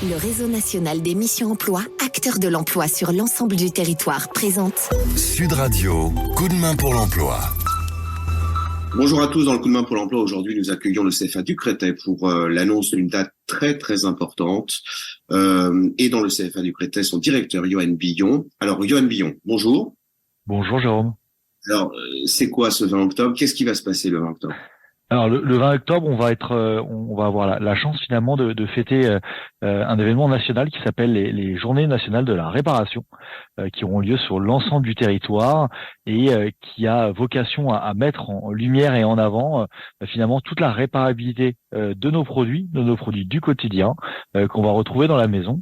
Le réseau national des missions emploi, acteur de l'emploi sur l'ensemble du territoire, présente Sud Radio, coup de main pour l'emploi. Bonjour à tous, dans le coup de main pour l'emploi, aujourd'hui nous accueillons le CFA du Créteil pour l'annonce d'une date très très importante. Et dans le CFA du Créteil, son directeur Johan Billon. Alors Johan Billon, bonjour. Bonjour Jérôme. Alors c'est quoi ce 20 octobre? Qu'est-ce qui va se passer le 20 octobre? Alors le 20 octobre, on va avoir la chance finalement de fêter un événement national qui s'appelle les Journées nationales de la réparation, qui auront lieu sur l'ensemble du territoire et qui a vocation à mettre en lumière et en avant finalement toute la réparabilité de nos produits du quotidien qu'on va retrouver dans la maison.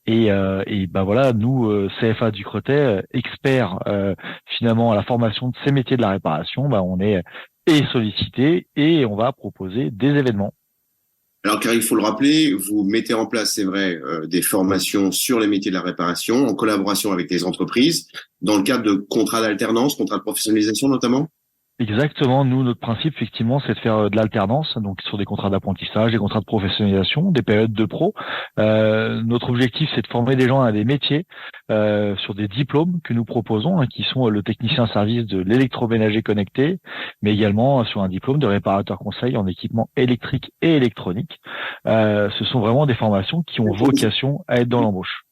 Et ben voilà, nous CFA du Créteil, experts finalement à la formation de ces métiers de la réparation, on est sollicité et on va proposer des événements. Alors car il faut le rappeler, vous mettez en place, c'est vrai, des formations sur les métiers de la réparation en collaboration avec des entreprises dans le cadre de contrats d'alternance, contrats de professionnalisation notamment. Exactement. Nous, notre principe, effectivement, c'est de faire de l'alternance, donc sur des contrats d'apprentissage, des contrats de professionnalisation, des périodes de pro. Notre objectif, c'est de former des gens à des métiers sur des diplômes que nous proposons, qui sont le technicien service de l'électroménager connecté, mais également sur un diplôme de réparateur conseil en équipement électrique et électronique. Ce sont vraiment des formations qui ont vocation à être dans l'embauche.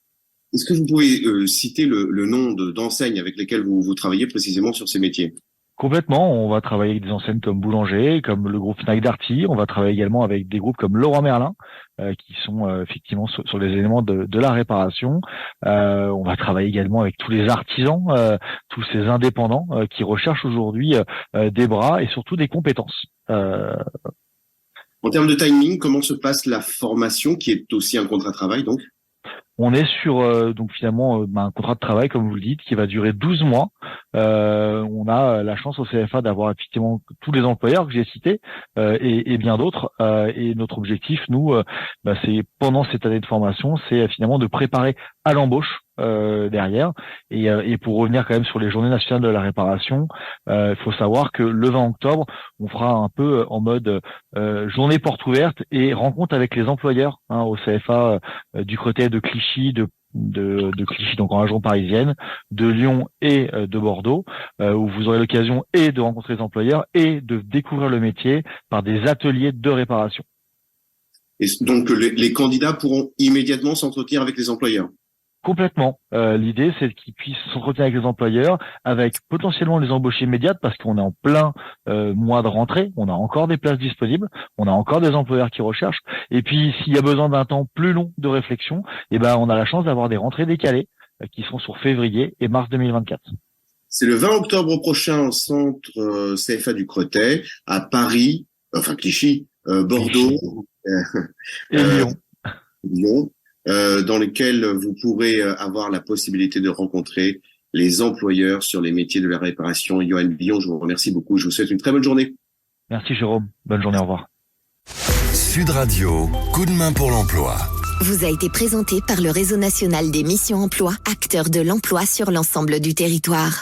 Est-ce que vous pouvez citer le nom d'enseignes avec lesquelles vous travaillez précisément sur ces métiers? Complètement, on va travailler avec des enseignes comme Boulanger, comme le groupe Fnac Darty. On va travailler également avec des groupes comme Leroy Merlin, qui sont effectivement sur les éléments de la réparation. On va travailler également avec tous les artisans, tous ces indépendants qui recherchent aujourd'hui des bras et surtout des compétences. En termes de timing, comment se passe la formation qui est aussi un contrat de travail donc? On est sur donc finalement un contrat de travail, comme vous le dites, qui va durer 12 mois. On a la chance au CFA d'avoir effectivement tous les employeurs que j'ai cités et bien d'autres. Et notre objectif, nous, c'est pendant cette année de formation, c'est finalement de préparer à l'embauche derrière. Et pour revenir quand même sur les Journées nationales de la réparation, il faut savoir que le 20 octobre, on fera un peu en mode journée porte ouverte et rencontre avec les employeurs au CFA du Créteil, de Clichy, de Clichy, donc en région parisienne, de Lyon et de Bordeaux, où vous aurez l'occasion et de rencontrer les employeurs et de découvrir le métier par des ateliers de réparation. Et donc les candidats pourront immédiatement s'entretenir avec les employeurs. Complètement. L'idée, c'est qu'ils puissent s'entretenir avec les employeurs, avec potentiellement les embauches immédiates, parce qu'on est en plein mois de rentrée, on a encore des places disponibles, on a encore des employeurs qui recherchent. Et puis, s'il y a besoin d'un temps plus long de réflexion, on a la chance d'avoir des rentrées décalées qui sont sur février et mars 2024. C'est le 20 octobre prochain au centre CFA du Créteil, à Paris, enfin Clichy, Bordeaux et Lyon. Lyon. Dans lesquels vous pourrez avoir la possibilité de rencontrer les employeurs sur les métiers de la réparation. Johan Billon, je vous remercie beaucoup. Je vous souhaite une très bonne journée. Merci Jérôme. Bonne journée, au revoir. Sud Radio, coup de main pour l'emploi. Vous a été présenté par le réseau national des missions emploi, acteur de l'emploi sur l'ensemble du territoire.